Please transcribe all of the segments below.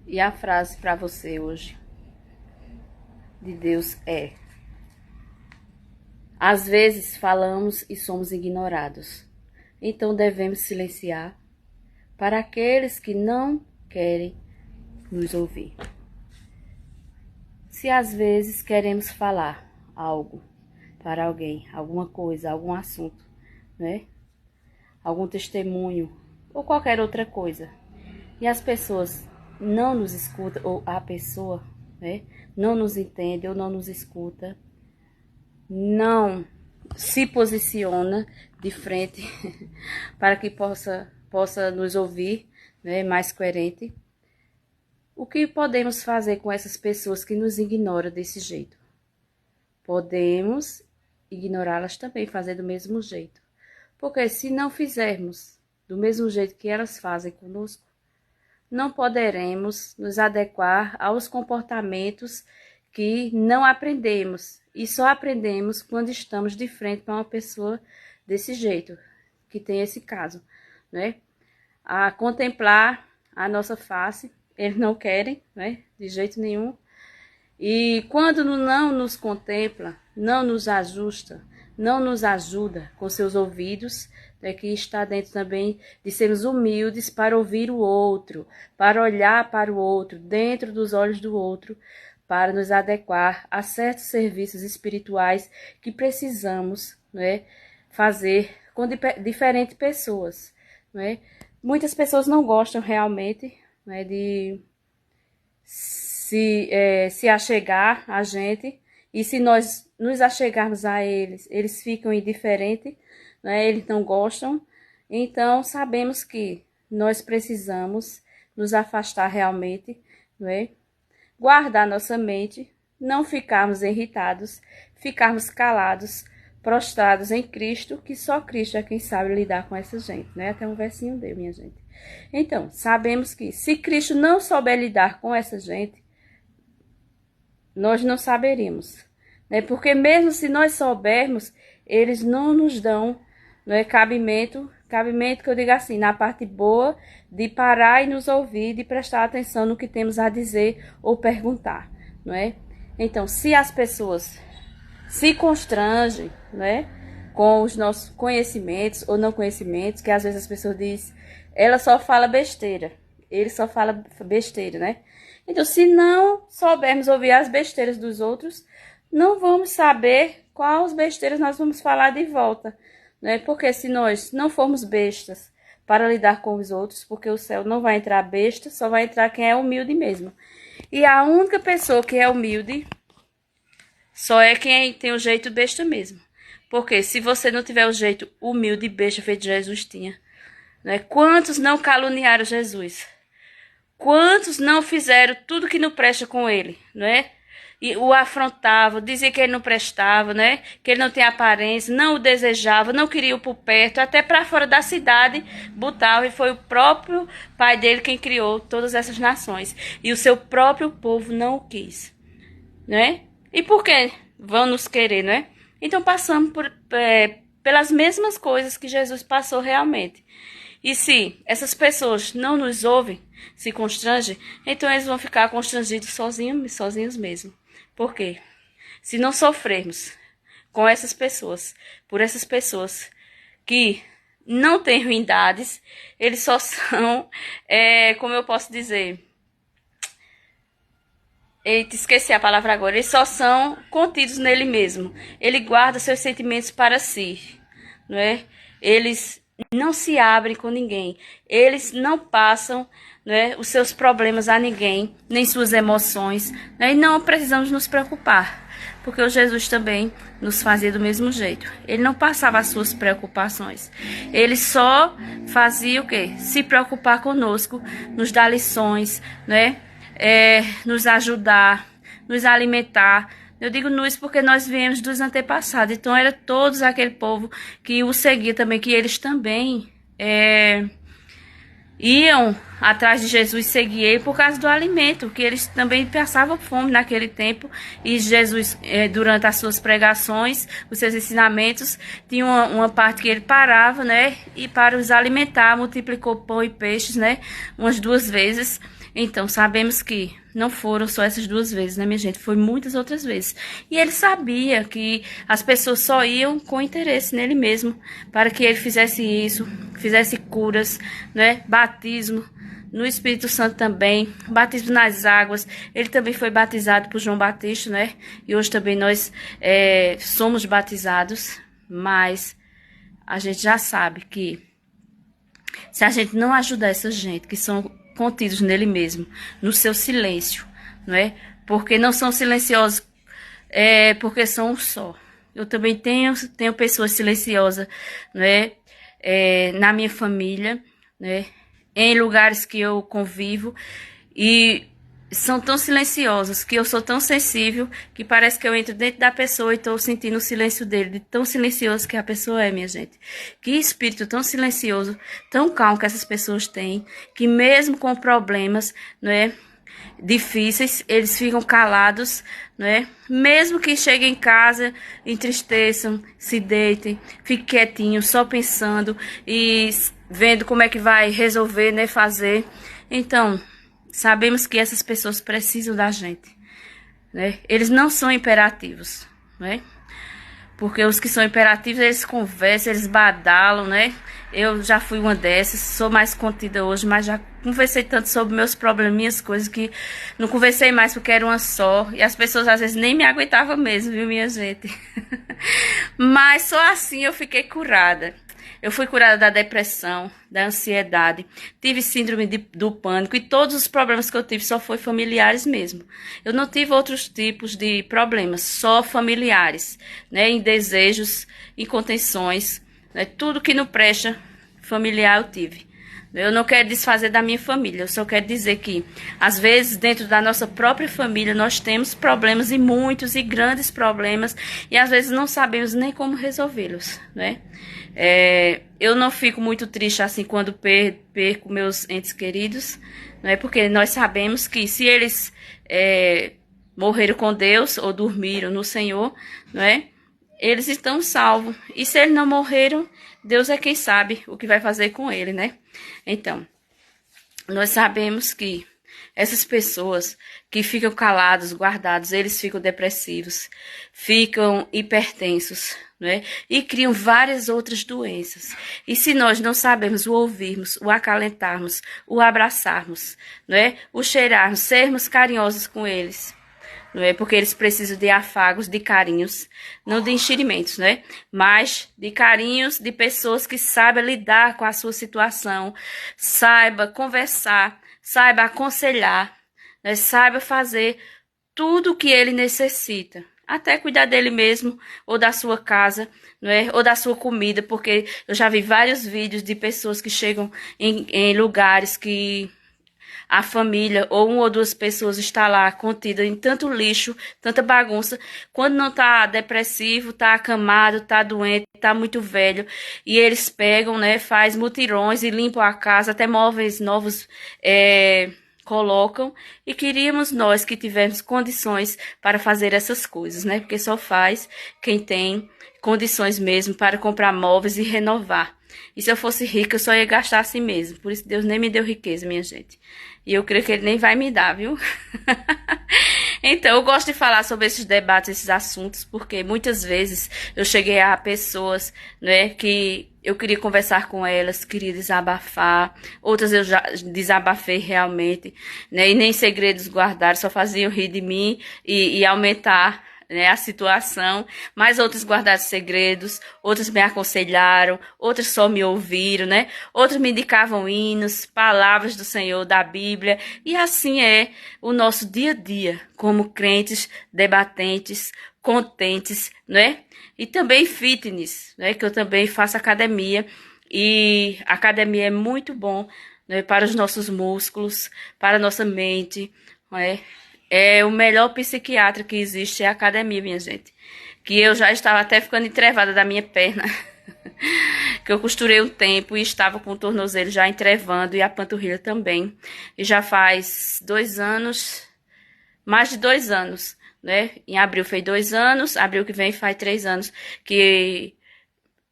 E a frase para você hoje de Deus é: às vezes falamos e somos ignorados, então devemos silenciar para aqueles que não querem nos ouvir. Se às vezes queremos falar algo para alguém, alguma coisa, algum assunto, né? Algum testemunho ou qualquer outra coisa, e as pessoas não nos escutam, ou a pessoa, né, não nos entende ou não nos escuta, não se posiciona de frente para que possa nos ouvir, né, mais coerente. O que podemos fazer com essas pessoas que nos ignoram desse jeito? Podemos ignorá-las também, fazer do mesmo jeito. Porque se não fizermos do mesmo jeito que elas fazem conosco, não poderemos nos adequar aos comportamentos que não aprendemos. E só aprendemos quando estamos de frente para uma pessoa desse jeito, que tem esse caso, né? A contemplar a nossa face, eles não querem, né? De jeito nenhum. E quando não nos contempla, não nos ajusta, não nos ajuda com seus ouvidos, né, que está dentro também de sermos humildes para ouvir o outro, para olhar para o outro, dentro dos olhos do outro, para nos adequar a certos serviços espirituais que precisamos, né, fazer com diferentes pessoas. Né? Muitas pessoas não gostam realmente, né, de se achegar a gente, e se nós nos achegarmos a eles, eles ficam indiferentes, né? Eles não gostam. Então, sabemos que nós precisamos nos afastar realmente, né? Guardar nossa mente, não ficarmos irritados, ficarmos calados, prostrados em Cristo, que só Cristo é quem sabe lidar com essa gente, né? Até um versinho deu, minha gente. Então, sabemos que se Cristo não souber lidar com essa gente, nós não saberíamos, né? Porque mesmo se nós soubermos, eles não nos dão, né, cabimento que eu digo assim, na parte boa, de parar e nos ouvir, de prestar atenção no que temos a dizer ou perguntar, não é? Então, se as pessoas se constrangem, né, com os nossos conhecimentos ou não conhecimentos, que às vezes as pessoas dizem, ela só fala besteira, ele só fala besteira, né? Então, se não soubermos ouvir as besteiras dos outros, não vamos saber quais besteiras nós vamos falar de volta, né? Porque se nós não formos bestas para lidar com os outros, porque o céu não vai entrar besta, só vai entrar quem é humilde mesmo. E a única pessoa que é humilde só é quem tem o jeito besta mesmo. Porque se você não tiver o jeito humilde e besta feito Jesus tinha, né? Quantos não caluniaram Jesus? Quantos não fizeram tudo que não presta com ele, né? E o afrontavam, diziam que ele não prestava, né? Que ele não tem aparência, não o desejava, não queria o por perto, até para fora da cidade botava, e foi o próprio pai dele quem criou todas essas nações. E o seu próprio povo não o quis, né? E por que vão nos querer, né? Então passamos pelas mesmas coisas que Jesus passou realmente. E se essas pessoas não nos ouvem, se constrangem, então eles vão ficar constrangidos sozinhos mesmo. Por quê? Se não sofrermos com essas pessoas, por essas pessoas que não têm ruindades, eles só são, como eu posso dizer, eita, esqueci a palavra agora, eles só são contidos nele mesmo. Ele guarda seus sentimentos para si, não é? Eles não se abrem com ninguém, eles não passam, né, os seus problemas a ninguém, nem suas emoções, né, e não precisamos nos preocupar, porque o Jesus também nos fazia do mesmo jeito. Ele não passava as suas preocupações, ele só fazia o quê? Se preocupar conosco, nos dar lições, né, nos ajudar, nos alimentar. Eu digo nós porque nós viemos dos antepassados, então era todos aquele povo que o seguia também, que eles também iam atrás de Jesus, seguir ele por causa do alimento, que eles também passavam fome naquele tempo. E Jesus, durante as suas pregações, os seus ensinamentos, tinha uma parte que ele parava, né? E para os alimentar, multiplicou pão e peixes, né? Umas 2 vezes. Então, sabemos que não foram só essas 2 vezes, né, minha gente? Foi muitas outras vezes. E ele sabia que as pessoas só iam com interesse nele mesmo, para que ele fizesse isso, fizesse curas, né? Batismo no Espírito Santo também, batismo nas águas. Ele também foi batizado por João Batista, né? E hoje também nós somos batizados, mas a gente já sabe que se a gente não ajudar essa gente que são contidos nele mesmo, no seu silêncio, não é? Porque não são silenciosos, porque são um só. Eu também tenho pessoas silenciosas, não é? Na minha família, né? Em lugares que eu convivo, e são tão silenciosos que eu sou tão sensível que parece que eu entro dentro da pessoa e estou sentindo o silêncio dele, de tão silencioso que a pessoa é, minha gente. Que espírito tão silencioso, tão calmo que essas pessoas têm, que mesmo com problemas, não é, difíceis, eles ficam calados, não é? Mesmo que cheguem em casa, entristeçam, se deitem, fiquem quietinhos, só pensando e vendo como é que vai resolver, né, fazer. Então, sabemos que essas pessoas precisam da gente, né? Eles não são imperativos, né? Porque os que são imperativos, eles conversam, eles badalam, né? Eu já fui uma dessas, sou mais contida hoje, mas já conversei tanto sobre meus probleminhas, coisas que não conversei mais porque era uma só. E as pessoas às vezes nem me aguentavam mesmo, viu, minha gente? Mas só assim eu fiquei curada. Eu fui curada da depressão, da ansiedade, tive síndrome do pânico e todos os problemas que eu tive só foi familiares mesmo. Eu não tive outros tipos de problemas, só familiares, né? Em desejos, em contenções, né? Tudo que não presta familiar eu tive. Eu não quero desfazer da minha família, eu só quero dizer que, às vezes, dentro da nossa própria família, nós temos problemas e muitos e grandes problemas e, às vezes, não sabemos nem como resolvê-los, né? Eu não fico muito triste assim quando perco meus entes queridos, né? Porque nós sabemos que se eles morreram com Deus ou dormiram no Senhor, né? Eles estão salvos. E se eles não morreram, Deus é quem sabe o que vai fazer com ele, né? Então, nós sabemos que essas pessoas que ficam calados, guardados, eles ficam depressivos, ficam hipertensos, né? E criam várias outras doenças. E se nós não sabemos o ouvirmos, o acalentarmos, o abraçarmos, né? O cheirarmos, sermos carinhosos com eles, não é? Porque eles precisam de afagos, de carinhos, não de enxerimentos, né? Mas de carinhos de pessoas que saibam lidar com a sua situação, saiba conversar, saiba aconselhar, né? Saiba fazer tudo o que ele necessita. Até cuidar dele mesmo, ou da sua casa, não é? Ou da sua comida, porque eu já vi vários vídeos de pessoas que chegam em lugares que a família ou 1 ou 2 pessoas está lá contida em tanto lixo, tanta bagunça, quando não está depressivo, está acamado, está doente, está muito velho, e eles pegam, né, faz mutirões e limpam a casa, até móveis novos colocam, e queríamos nós que tivemos condições para fazer essas coisas, né, porque só faz quem tem condições mesmo para comprar móveis e renovar. E se eu fosse rica, eu só ia gastar assim mesmo. Por isso Deus nem me deu riqueza, minha gente. E eu creio que Ele nem vai me dar, viu? Então, eu gosto de falar sobre esses debates, esses assuntos, porque muitas vezes eu cheguei a pessoas, né, que eu queria conversar com elas, queria desabafar. Outras eu já desabafei realmente, né, e nem segredos guardados, só faziam rir de mim e aumentar, né, a situação, mas outros guardaram segredos, outros me aconselharam, outros só me ouviram, né? Outros me indicavam hinos, palavras do Senhor, da Bíblia, e assim é o nosso dia a dia, como crentes, debatentes, contentes, né? E também fitness, né? Que eu também faço academia, e a academia é muito bom, né, para os nossos músculos, para a nossa mente, né? O melhor psiquiatra que existe é a academia, minha gente. Que eu já estava até ficando entrevada da minha perna. que eu costurei um tempo e estava com o tornozelo já entrevando e a panturrilha também. E já faz 2 anos, mais de 2 anos, né? Em abril fez 2 anos, abril que vem faz 3 anos que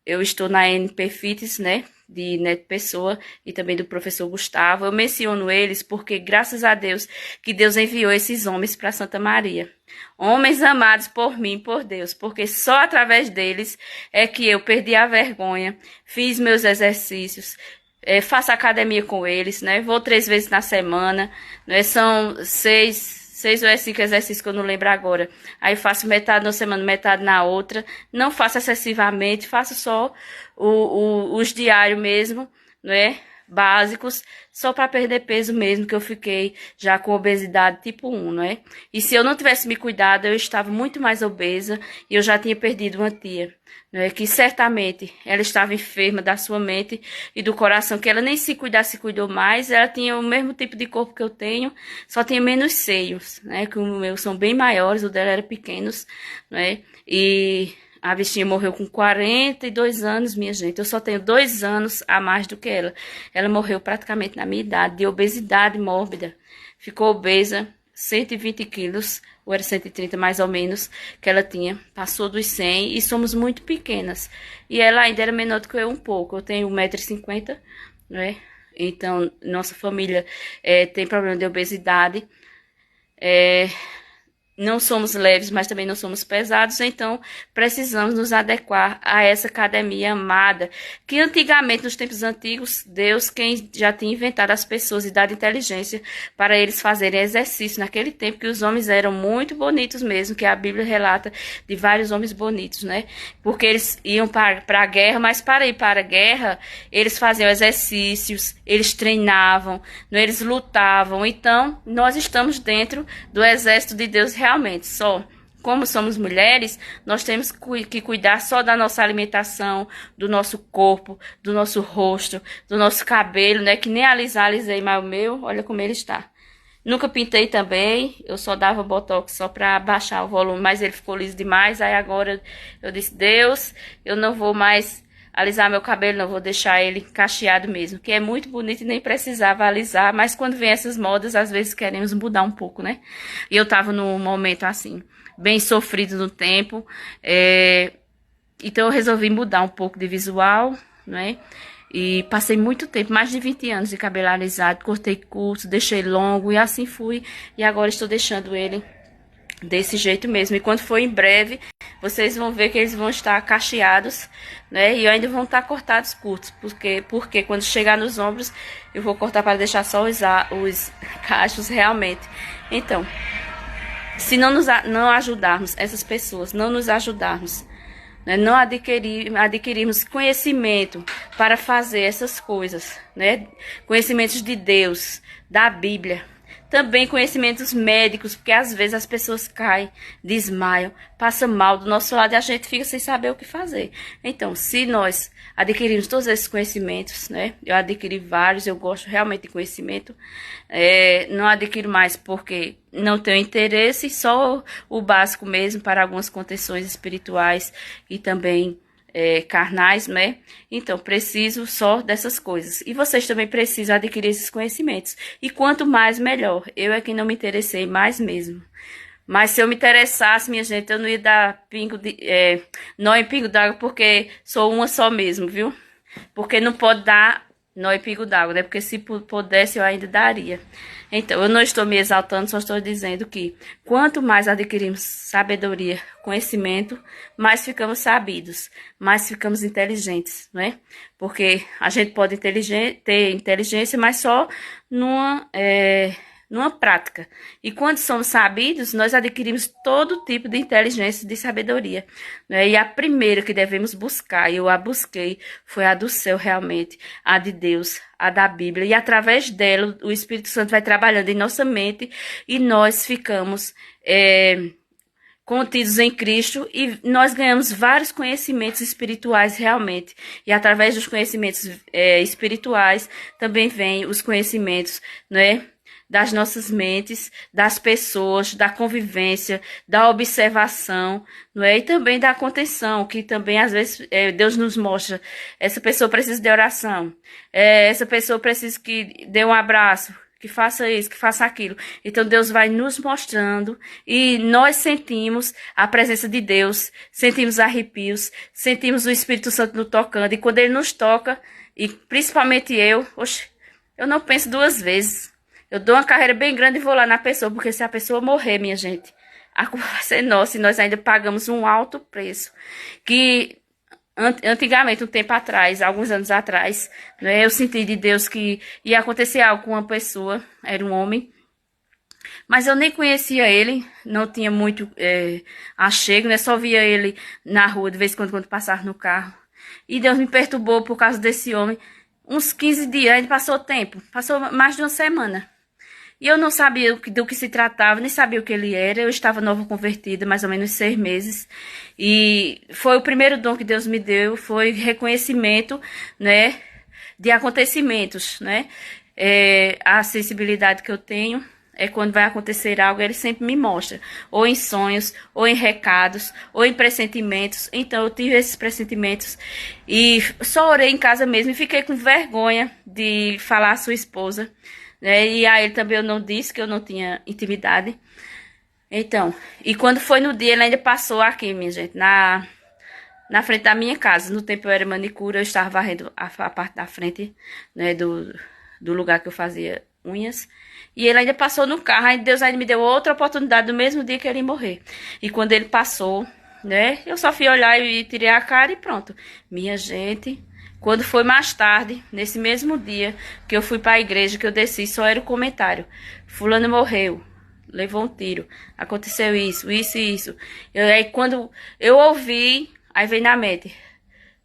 eu estou na NP Fitness, né? De Neto Pessoa e também do professor Gustavo. Eu menciono eles porque, graças a Deus, que Deus enviou esses homens para Santa Maria. Homens amados por mim, por Deus, porque só através deles é que eu perdi a vergonha, fiz meus exercícios, faço academia com eles, né? Vou 3 vezes na semana, né? São 6 ou 5 exercícios que eu não lembro agora. Aí faço metade na semana, metade na outra. Não faço excessivamente, faço só os diários mesmo, né? Básicos, só para perder peso mesmo, que eu fiquei já com obesidade tipo 1, não é? E se eu não tivesse me cuidado, eu estava muito mais obesa e eu já tinha perdido uma tia, não é? Que certamente ela estava enferma da sua mente e do coração, que ela nem se cuidou mais, ela tinha o mesmo tipo de corpo que eu tenho, só tinha menos seios, né? Que os meus são bem maiores, o dela era pequenos, não é? E a bichinha morreu com 42 anos, minha gente. Eu só tenho 2 anos a mais do que ela. Ela morreu praticamente na minha idade, de obesidade mórbida. Ficou obesa, 120 quilos, ou era 130 mais ou menos, que ela tinha. Passou dos 100 e somos muito pequenas. E ela ainda era menor do que eu um pouco. Eu tenho 1,50 m, né? Então, nossa família tem problema de obesidade. Não somos leves, mas também não somos pesados, então precisamos nos adequar a essa academia amada, que antigamente, nos tempos antigos, Deus quem já tinha inventado as pessoas e dado inteligência para eles fazerem exercício naquele tempo, que os homens eram muito bonitos mesmo, que a Bíblia relata de vários homens bonitos, né? Porque eles iam para a guerra, mas para ir para a guerra, eles faziam exercícios, eles treinavam, eles lutavam. Então, nós estamos dentro do exército de Deus realmente. Só como somos mulheres, nós temos que cuidar só da nossa alimentação, do nosso corpo, do nosso rosto, do nosso cabelo, né? Que nem alisei, mas o meu, olha como ele está. Nunca pintei também, eu só dava botox só para baixar o volume, mas ele ficou liso demais. Aí agora eu disse, Deus, eu não vou mais alisar meu cabelo, não, vou deixar ele cacheado mesmo, que é muito bonito e nem precisava alisar, mas quando vem essas modas, às vezes queremos mudar um pouco, né? E eu tava num momento assim, bem sofrido no tempo, então eu resolvi mudar um pouco de visual, né? E passei muito tempo, mais de 20 anos de cabelo alisado, cortei curto, deixei longo e assim fui, e agora estou deixando ele desse jeito mesmo. E quando for em breve, vocês vão ver que eles vão estar cacheados, né? E ainda vão estar cortados curtos, porque quando chegar nos ombros, eu vou cortar para deixar só os cachos realmente. Então, se não ajudarmos essas pessoas, não nos ajudarmos, né? Não adquirirmos conhecimento para fazer essas coisas, né? Conhecimentos de Deus, da Bíblia. Também conhecimentos médicos, porque às vezes as pessoas caem, desmaiam, passam mal do nosso lado e a gente fica sem saber o que fazer. Então, se nós adquirirmos todos esses conhecimentos, né? Eu adquiri vários, eu gosto realmente de conhecimento. Não adquiro mais porque não tenho interesse, só o básico mesmo para algumas contenções espirituais e também carnais, né? Então, preciso só dessas coisas. E vocês também precisam adquirir esses conhecimentos. E quanto mais, melhor. Eu é que não me interessei mais mesmo. Mas se eu me interessasse, minha gente, eu não ia dar nó em pingo d'água, porque sou uma só mesmo, viu? Porque não pode dar nó em pingo d'água, né? Porque se pudesse, eu ainda daria. Então, eu não estou me exaltando, só estou dizendo que quanto mais adquirimos sabedoria, conhecimento, mais ficamos sabidos, mais ficamos inteligentes, não é? Porque a gente pode ter inteligência, mas só numa prática. E quando somos sabidos, nós adquirimos todo tipo de inteligência e de sabedoria, né? E a primeira que devemos buscar, e eu a busquei, foi a do céu realmente, a de Deus, a da Bíblia. E através dela, o Espírito Santo vai trabalhando em nossa mente e nós ficamos contidos em Cristo e nós ganhamos vários conhecimentos espirituais realmente. E através dos conhecimentos espirituais também vem os conhecimentos, né, das nossas mentes, das pessoas, da convivência, da observação, não é? E também da contenção, que também às vezes Deus nos mostra, essa pessoa precisa de oração, essa pessoa precisa que dê um abraço, que faça isso, que faça aquilo. Então Deus vai nos mostrando e nós sentimos a presença de Deus, sentimos arrepios, sentimos o Espírito Santo nos tocando. E quando Ele nos toca, e principalmente eu não penso duas vezes. Eu dou uma carreira bem grande e vou lá na pessoa, porque se a pessoa morrer, minha gente, a culpa vai ser nossa e nós ainda pagamos um alto preço. Que antigamente, um tempo atrás, alguns anos atrás, né, eu senti de Deus que ia acontecer algo com uma pessoa, era um homem, mas eu nem conhecia ele, não tinha muito achego, né, só via ele na rua de vez em quando passava no carro. E Deus me perturbou por causa desse homem. Uns 15 dias, ainda passou tempo, passou mais de uma semana. E eu não sabia do que se tratava, nem sabia o que ele era. Eu estava nova convertida, mais ou menos 6 meses. E foi o primeiro dom que Deus me deu, foi reconhecimento, né, de acontecimentos, né. A sensibilidade que eu tenho quando vai acontecer algo, Ele sempre me mostra. Ou em sonhos, ou em recados, ou em pressentimentos. Então eu tive esses pressentimentos e só orei em casa mesmo e fiquei com vergonha de falar à sua esposa. E a ele também eu não disse que eu não tinha intimidade. Então, e quando foi no dia, ele ainda passou aqui, minha gente, na frente da minha casa. No tempo eu era manicure, eu estava varrendo a parte da frente, né, do lugar que eu fazia unhas. E ele ainda passou no carro, aí Deus ainda me deu outra oportunidade no mesmo dia que ele ia morrer. E quando ele passou, né, eu só fui olhar e tirei a cara e pronto. Minha gente... Quando foi mais tarde, nesse mesmo dia que eu fui para a igreja, que eu desci, só era o comentário. Fulano morreu, levou um tiro, aconteceu isso, isso e isso. Aí quando eu ouvi, aí veio na mente,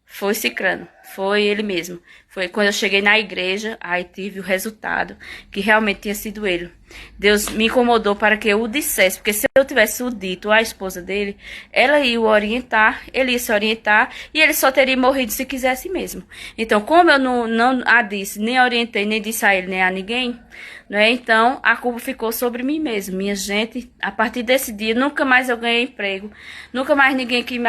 foi Cicrano, foi ele mesmo. Foi quando eu cheguei na igreja, aí tive o resultado, que realmente tinha sido ele. Deus me incomodou para que eu o dissesse, porque se eu tivesse o dito à esposa dele, ela ia o orientar, ele ia se orientar, e ele só teria morrido se quisesse mesmo. Então, como eu não a disse, nem orientei, nem disse a ele, nem a ninguém, né? Então, a culpa ficou sobre mim mesmo. Minha gente, a partir desse dia, nunca mais eu ganhei emprego, nunca mais ninguém que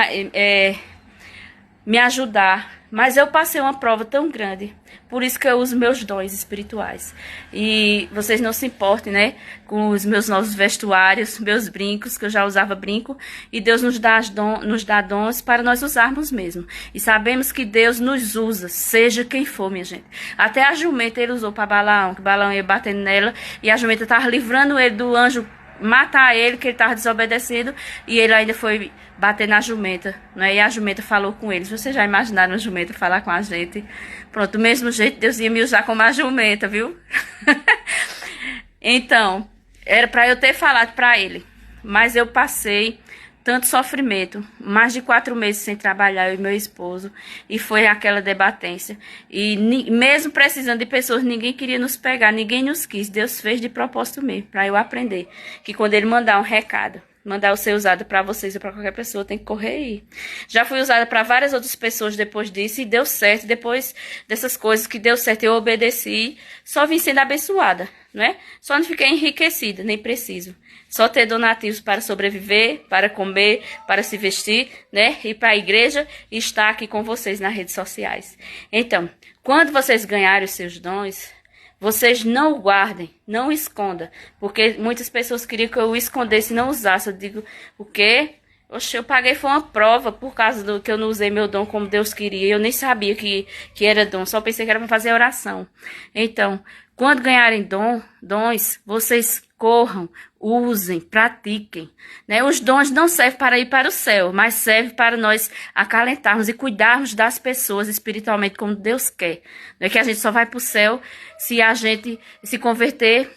me ajudar, mas eu passei uma prova tão grande, por isso que eu uso meus dons espirituais. E vocês não se importem, né, com os meus novos vestuários, meus brincos, que eu já usava brinco, e Deus nos dá dons para nós usarmos mesmo. E sabemos que Deus nos usa, seja quem for, minha gente. Até a jumenta ele usou para Balaão, que Balaão ia batendo nela, e a jumenta estava livrando ele do anjo matar ele, que ele estava desobedecendo, e ele ainda foi bater na jumenta, né? E a jumenta falou com eles. Vocês já imaginaram a jumenta falar com a gente? Pronto, do mesmo jeito Deus ia me usar como a jumenta, viu? Então, era para eu ter falado para ele, mas eu passei tanto sofrimento, mais de 4 meses sem trabalhar, eu e meu esposo, e foi aquela debatência. E mesmo precisando de pessoas, ninguém queria nos pegar, ninguém nos quis. Deus fez de propósito mesmo, para eu aprender que quando Ele mandar um recado, mandar eu ser usada para vocês ou para qualquer pessoa, tem que correr e ir. Já fui usada para várias outras pessoas depois disso e deu certo. Depois dessas coisas que deu certo, eu obedeci, só vim sendo abençoada, não é? Só não fiquei enriquecida, nem preciso. Só ter donativos para sobreviver, para comer, para se vestir, né? Ir para a igreja e estar aqui com vocês nas redes sociais. Então, quando vocês ganharem os seus dons, vocês não o guardem, não o escondam. Porque muitas pessoas queriam que eu o escondesse e não usasse. Eu digo, o quê? Oxe, eu paguei, foi uma prova por causa do que eu não usei meu dom como Deus queria. Eu nem sabia que era dom, só pensei que era para fazer oração. Então, quando ganharem dons, vocês corram, usem, pratiquem, né? Os dons não servem para ir para o céu, mas servem para nós acalentarmos e cuidarmos das pessoas espiritualmente como Deus quer. Não é que a gente só vai para o céu se a gente se converter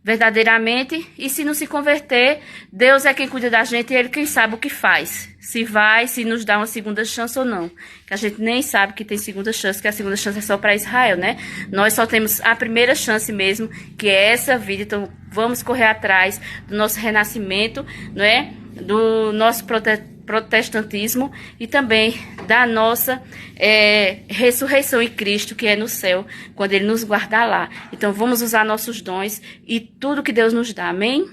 verdadeiramente, e se não se converter, Deus é quem cuida da gente e Ele quem sabe o que faz. Se vai, se nos dá uma segunda chance ou não. Que a gente nem sabe que tem segunda chance, que a segunda chance é só para Israel, né? Nós só temos a primeira chance mesmo, que é essa vida. Então vamos correr atrás do nosso renascimento, não é? Do nosso protestantismo e também da nossa ressurreição em Cristo, que é no céu, quando Ele nos guardar lá. Então, vamos usar nossos dons e tudo que Deus nos dá. Amém?